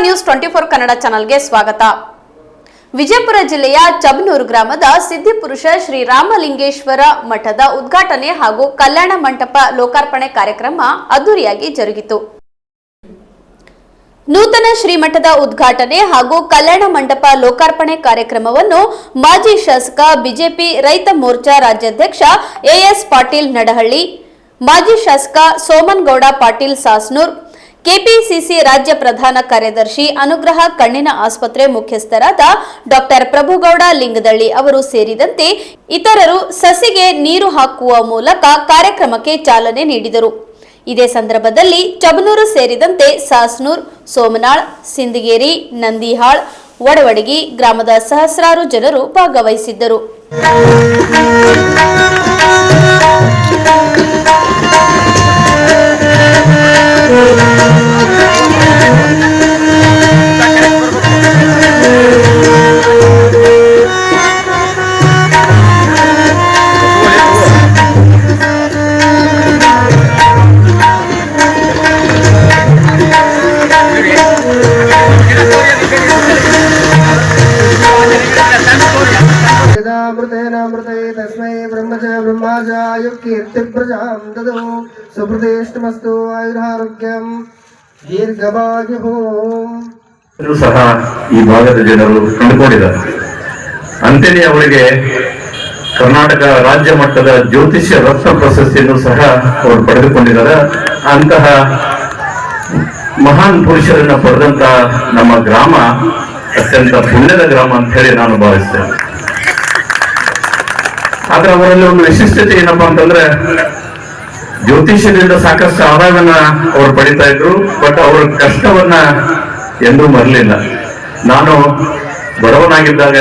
News 24 Kannada ಚಾನೆಲ್ಗೆ ಸ್ವಾಗತ. ವಿಜಯಪುರ ಜಿಲ್ಲೆಯ ಚಬನೂರು ಗ್ರಾಮದ ಸಿದ್ಧಿಪುರುಷ ಶ್ರೀ ರಾಮಲಿಂಗೇಶ್ವರ ಮಠದ ಉದ್ಘಾಟನೆ ಹಾಗೂ ಕಲ್ಯಾಣ ಮಂಟಪ ಲೋಕಾರ್ಪಣೆ ಕಾರ್ಯಕ್ರಮ ಅದ್ದೂರಿಯಾಗಿ ಜರುಗಿತು. ನೂತನ ಶ್ರೀಮಠದ ಉದ್ಘಾಟನೆ ಹಾಗೂ ಕಲ್ಯಾಣ ಮಂಟಪ ಲೋಕಾರ್ಪಣೆ ಕಾರ್ಯಕ್ರಮವನ್ನು ಮಾಜಿ ಶಾಸಕ ಬಿಜೆಪಿ ರೈತ ಮೋರ್ಚಾ ರಾಜ್ಯಾಧ್ಯಕ್ಷ ಎಎಸ್ ಪಾಟೀಲ್ ನಡಹಳ್ಳಿ, ಮಾಜಿ ಶಾಸಕ ಸೋಮನಗೌಡ ಪಾಟೀಲ್ ಸಾಸ್ನೂರ್, ಕೆಪಿಸಿಸಿ ರಾಜ್ಯ ಪ್ರಧಾನ ಕಾರ್ಯದರ್ಶಿ ಅನುಗ್ರಹ ಕಣ್ಣಿನ ಆಸ್ಪತ್ರೆ ಮುಖ್ಯಸ್ಥರಾದ ಡಾಕ್ಟರ್ ಪ್ರಭುಗೌಡ ಲಿಂಗದಳ್ಳಿ ಅವರು ಸೇರಿದಂತೆ ಇತರರು ಸಸಿಗೆ ನೀರು ಹಾಕುವ ಮೂಲಕ ಕಾರ್ಯಕ್ರಮಕ್ಕೆ ಚಾಲನೆ ನೀಡಿದರು. ಇದೇ ಸಂದರ್ಭದಲ್ಲಿ ಚಬನೂರು ಸೇರಿದಂತೆ ಸಾಸ್ನೂರ್, ಸೋಮನಾಳ್, ಸಿಂದಗೇರಿ, ನಂದಿಹಾಳ್, ವಡವಡಗಿ ಗ್ರಾಮದ ಸಹಸ್ರಾರು ಜನರು ಭಾಗವಹಿಸಿದ್ದರು. तस्मै ब्रह्मच ब्रह्माजायुकीर्ति प्रजां ददो सुप्रतिष्ठमस्तु आयुरारोग्यं दीर्घवायुः ಸಹ ಈ ಭಾಗದ ಜನರು ಕಂಡುಕೊಂಡಿದ್ದಾರೆ. ಅಂತೆಯೇ ಅವರಿಗೆ ಕರ್ನಾಟಕ ರಾಜ್ಯ ಮಟ್ಟದ ಜ್ಯೋತಿಷ್ಯ ರತ್ನ ಪ್ರಶಸ್ತಿಯನ್ನು ಸಹ ಅವರು ಪಡೆದುಕೊಂಡಿದ್ದಾರೆ. ಅಂತಹ ಮಹಾನ್ ಪುರುಷರನ್ನ ಪಡೆದಂತ ನಮ್ಮ ಗ್ರಾಮ ಅತ್ಯಂತ ಪುಣ್ಯದ ಗ್ರಾಮ ಅಂತ ಹೇಳಿ ನಾನು ಭಾವಿಸ್ತೇನೆ. ಆದ್ರೆ ಅವರಲ್ಲಿ ಒಂದು ವಿಶಿಷ್ಟತೆ ಏನಪ್ಪಾ ಅಂತಂದ್ರೆ, ಜ್ಯೋತಿಷ್ಯದಿಂದ ಸಾಕಷ್ಟು ಆದಾಯವನ್ನ ಅವರು ಪಡಿತಾ ಇದ್ರು, ಬಟ್ ಅವರ ಕಷ್ಟವನ್ನ ಎಂದೂ ಮರಲಿಲ್ಲ. ನಾನು ಬಡವನಾಗಿದ್ದಾಗ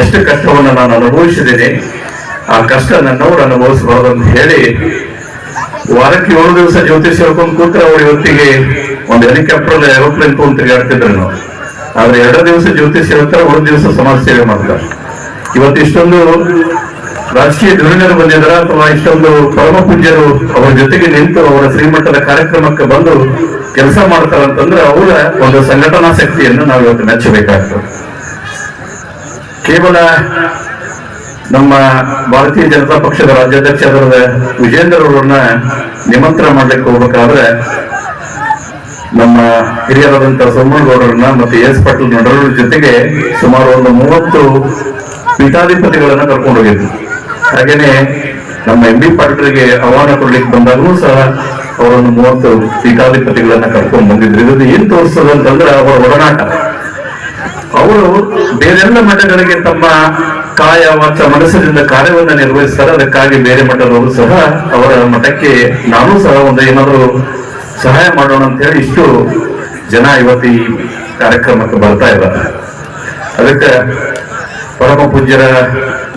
ಎಷ್ಟು ಕಷ್ಟವನ್ನ ನಾನು ಅನುಭವಿಸಿದ್ದೇನೆ, ಆ ಕಷ್ಟ ನನ್ನವರು ಅನುಭವಿಸಬಾರದು ಅಂತ ಹೇಳಿ ವಾರಕ್ಕೆ 7 ದಿವಸ ಜ್ಯೋತಿಷ್ಯ ಹೇಳ್ಕೊಂಡು ಕೂತ್ರೆ ಅವ್ರ ಇವತ್ತಿಗೆ ಒಂದು ಹೆಲಿಕಾಪ್ಟರ್ ಏರೋಪ್ಲೇನ್ ತಗೊಂಡು ತಿರುಗಾಡ್ತಿದ್ರು ನಾವು. ಆದ್ರೆ 2 ದಿವಸ ಜ್ಯೋತಿಷ್ಯ ಹೇಳ್ತಾರೆ, 1 ದಿವಸ ಸಮಾಜ ಸೇವೆ ಮಾಡ್ತಾರೆ. ಇವತ್ತು ಇಷ್ಟೊಂದು ರಾಜಕೀಯ ಧುರೀಣರು ಬಂದಿದ್ರ ಅಥವಾ ಇಷ್ಟೊಂದು ಪರಮ ಪೂಜ್ಯರು ಅವರ ಜೊತೆಗೆ ನಿಂತು ಅವರ ಶ್ರೀಮಠದ ಕಾರ್ಯಕ್ರಮಕ್ಕೆ ಬಂದು ಕೆಲಸ ಮಾಡ್ತಾರಂತಂದ್ರೆ ಅವರ ಒಂದು ಸಂಘಟನಾ ಶಕ್ತಿಯನ್ನು ನಾವು ಇವತ್ತು ಮೆಚ್ಚಬೇಕಾಗ್ತದೆ. ಕೇವಲ ನಮ್ಮ ಭಾರತೀಯ ಜನತಾ ಪಕ್ಷದ ರಾಜ್ಯಾಧ್ಯಕ್ಷರಾದ ವಿಜೇಂದ್ರ ಅವರನ್ನ ನಿಮಂತ್ರಣ ಮಾಡ್ಲಿಕ್ಕೆ ಹೋಗ್ಬೇಕಾದ್ರೆ ನಮ್ಮ ಹಿರಿಯರಾದಂತಹ ಸೋಮನಗೌಡರನ್ನ ಮತ್ತೆ ಎಸ್ ಪಾಟೀಲ್ ನಡರ ಜೊತೆಗೆ ಸುಮಾರು ಒಂದು 30 ಪೀಠಾಧಿಪತಿಗಳನ್ನ ಕರ್ಕೊಂಡು ಹೋಗಿದ್ರು. ಹಾಗೇನೆ ನಮ್ಮ MB ಪಾಟೀಲ್ರಿಗೆ ಆಹ್ವಾನ ಕೊಡ್ಲಿಕ್ಕೆ ಬಂದಾಗೂ ಸಹ ಅವರೊಂದು 30 ಪೀಠಾಧಿಪತಿಗಳನ್ನ ಕರ್ಕೊಂಡು ಬಂದಿದ್ರು. ಇದು ಏನ್ ತೋರಿಸ್ತದೆ ಅಂತಂದ್ರೆ ಅವರ ಒಡನಾಟ. ಅವರು ಬೇರೆಲ್ಲ ಮಠಗಳಿಗೆ ತಮ್ಮ ಕಾಯ ವಾಚ ಮನಸ್ಸಿನಿಂದ ಕಾರ್ಯವನ್ನ ನಿರ್ವಹಿಸ್ತಾರೆ. ಅದಕ್ಕಾಗಿ ಬೇರೆ ಮಠದವರು ಸಹ ಅವರ ಮಠಕ್ಕೆ ನಾನು ಸಹ ಒಂದು ಏನಾದರೂ ಸಹಾಯ ಮಾಡೋಣ ಅಂತ ಹೇಳಿ ಇಷ್ಟು ಜನ ಇವತ್ತು ಈ ಕಾರ್ಯಕ್ರಮಕ್ಕೆ ಬರ್ತಾ ಇದ್ದಾರೆ. ಅದಕ್ಕೆ ಪರಮ ಪೂಜ್ಯರ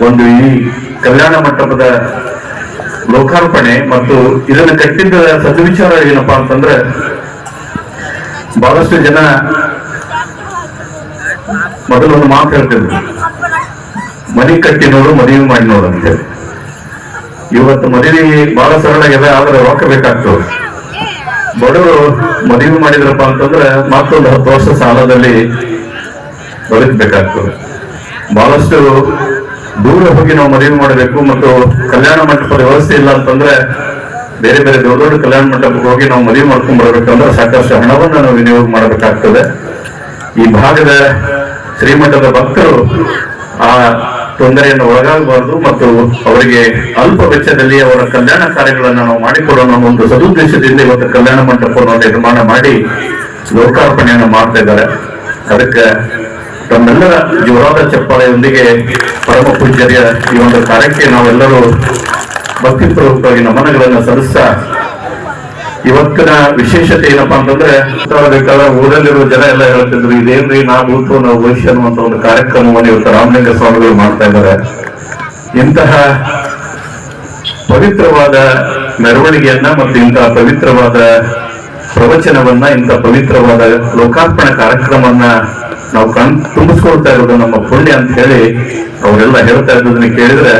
ಒಂದು ಈ ಕಲ್ಯಾಣ ಮಂಟಪದ ಲೋಕಾರ್ಪಣೆ ಮತ್ತು ಇದನ್ನು ಕಟ್ಟಿದ್ದ ಸದ್ವಿಚಾರ ಏನಪ್ಪಾ ಅಂತಂದ್ರೆ, ಬಹಳಷ್ಟು ಜನ ಮೊದಲೊಂದು ಮಾತು ಹೇಳ್ತಿದ್ರು, ಮನೆ ಕಟ್ಟಿ ನೋಡು ಮದುವೆ ಮಾಡಿ ನೋಡು ಅಂತೇಳಿ. ಇವತ್ತು ಮದುವೆ ಬಹಳ ಸರಳ ಆಗಿದೆ, ಆದ್ರೆ ರೊಕ್ಕ ಬೇಕಾಗ್ತದೆ. ಬಡವರು ಮದುವೆ ಮಾಡಿದ್ರಪ್ಪ ಅಂತಂದ್ರೆ ಮತ್ತೊಂದು 10 ವರ್ಷ ಸಾಲದಲ್ಲಿ ಬದುಕಬೇಕಾಗ್ತದೆ. ಬಹಳಷ್ಟು ದೂರ ಹೋಗಿ ನಾವು ಮದುವೆ ಮಾಡಬೇಕು ಮತ್ತು ಕಲ್ಯಾಣ ಮಂಟಪದ ವ್ಯವಸ್ಥೆ ಇಲ್ಲ ಅಂತಂದ್ರೆ ಬೇರೆ ಬೇರೆ ದೊಡ್ಡ ದೊಡ್ಡ ಕಲ್ಯಾಣ ಮಂಟಪಕ್ಕೆ ಹೋಗಿ ನಾವು ಮದುವೆ ಮಾಡ್ಕೊಂಡ್ ಬರ್ಬೇಕಂದ್ರೆ ಸಾಕಷ್ಟು ಹಣವನ್ನ ನಾವು ವಿನಿಯೋಗ ಮಾಡಬೇಕಾಗ್ತದೆ. ಈ ಭಾಗದ ಶ್ರೀಮಠದ ಭಕ್ತರು ಆ ತೊಂದರೆಯನ್ನು ಒಳಗಾಗಬಾರದು ಮತ್ತು ಅವರಿಗೆ ಅಲ್ಪ ವೆಚ್ಚದಲ್ಲಿ ಅವರ ಕಲ್ಯಾಣ ಕಾರ್ಯಗಳನ್ನು ನಾವು ಮಾಡಿಕೊಡೋಣ ಒಂದು ಸದುದ್ದೇಶದಿಂದ ಇವತ್ತು ಕಲ್ಯಾಣ ಮಂಟಪವನ್ನು ನಿರ್ಮಾಣ ಮಾಡಿ ಲೋಕಾರ್ಪಣೆಯನ್ನು ಮಾಡ್ತಾ ಇದ್ದಾರೆ. ಅದಕ್ಕೆ ತಮ್ಮೆಲ್ಲರ ಜೋರಾದ ಚಪ್ಪಾಳೆಯೊಂದಿಗೆ ಪರಮ ಪೂಜ್ಯರ ಈ ಒಂದು ಕಾರ್ಯಕ್ಕೆ ನಾವೆಲ್ಲರೂ ಭಕ್ತಿಪೂರ್ವಕವಾಗಿ ನಮನಗಳನ್ನು ಸಲ್ಲಿಸ್ತಾ, ಇವತ್ತಿನ ವಿಶೇಷತೆ ಏನಪ್ಪಾ ಅಂತಂದ್ರೆ, ಬೇಕಾದ ಊರಲ್ಲಿರುವ ಜನ ಎಲ್ಲ ಹೇಳ್ತಿದ್ರು, ಇದೇನ್ರಿ ನಾ ಭೂತು ನಾವು ಭವಿಷ್ಯ ಅನ್ನುವಂತ ಒಂದು ಕಾರ್ಯಕ್ರಮವನ್ನು ಇವತ್ತು ರಾಮಲಿಂಗ ಸ್ವಾಮಿಗಳು ಮಾಡ್ತಾ ಇದ್ದಾರೆ. ಇಂತಹ ಪವಿತ್ರವಾದ ಮೆರವಣಿಗೆಯನ್ನ ಮತ್ತು ಇಂತಹ ಪವಿತ್ರವಾದ ಪ್ರವಚನವನ್ನ, ಇಂತಹ ಪವಿತ್ರವಾದ ಲೋಕಾರ್ಪಣೆ ಕಾರ್ಯಕ್ರಮವನ್ನ ನಾವು ತುಂಬಿಸ್ಕೊಳ್ತಾ ಇರೋದು ನಮ್ಮ ಪುಣ್ಯ ಅಂತ ಹೇಳಿ ಅವರೆಲ್ಲ ಹೇಳ್ತಾ ಇರೋದನ್ನ ಕೇಳಿದ್ರೆ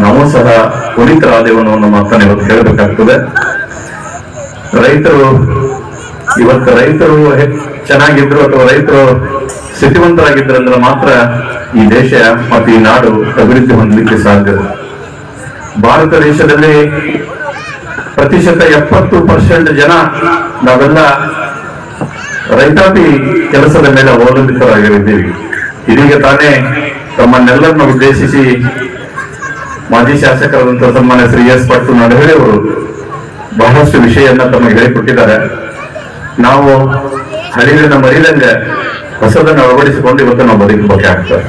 ನಾವು ಸಹ ಪುನೀತರಾದೇವು ಅನ್ನೋ ಮಾತನ್ನ ಇವತ್ತು ಹೇಳಬೇಕಾಗ್ತದೆ. ರೈತರು ಚೆನ್ನಾಗಿದ್ರು ಅಥವಾ ರೈತರು ಸ್ಥಿತಿವಂತರಾಗಿದ್ರು ಅಂದ್ರೆ ಮಾತ್ರ ಈ ದೇಶ ಮತ್ತು ಈ ನಾಡು ಅಭಿವೃದ್ಧಿ ಹೊಂದಲಿಕ್ಕೆ ಸಾಧ್ಯ. ಭಾರತ ದೇಶದಲ್ಲಿ ಪ್ರತಿಶತ 70% ಜನ ನಾವೆಲ್ಲ ರೈತಾಪಿ ಕೆಲಸದ ಮೇಲೆ ಅವಲಂಬಿತರಾಗಿದ್ದೀವಿ. ಇದೀಗ ತಾನೇ ತಮ್ಮನ್ನೆಲ್ಲರನ್ನು ಉದ್ದೇಶಿಸಿ ಮಾಜಿ ಶಾಸಕರಾದಂತಹ ಸನ್ಮಾನ್ಯ ಶ್ರೀ ಎಸ್ ಪಾಟೀಲ್ ನಡಹಳ್ಳಿ ಅವರು ಬಹಳಷ್ಟು ವಿಷಯವನ್ನ ತಮಗೆ ಹೇಳಿಕೊಟ್ಟಿದ್ದಾರೆ. ನಾವು ಹಳಿಗಳನ್ನ ಮರಿದಂಗೆ ಹೊಸದನ್ನು ಅಳವಡಿಸಿಕೊಂಡು ಇವತ್ತು ನಾವು ಬದುಕಬೇಕಾಗ್ತದೆ.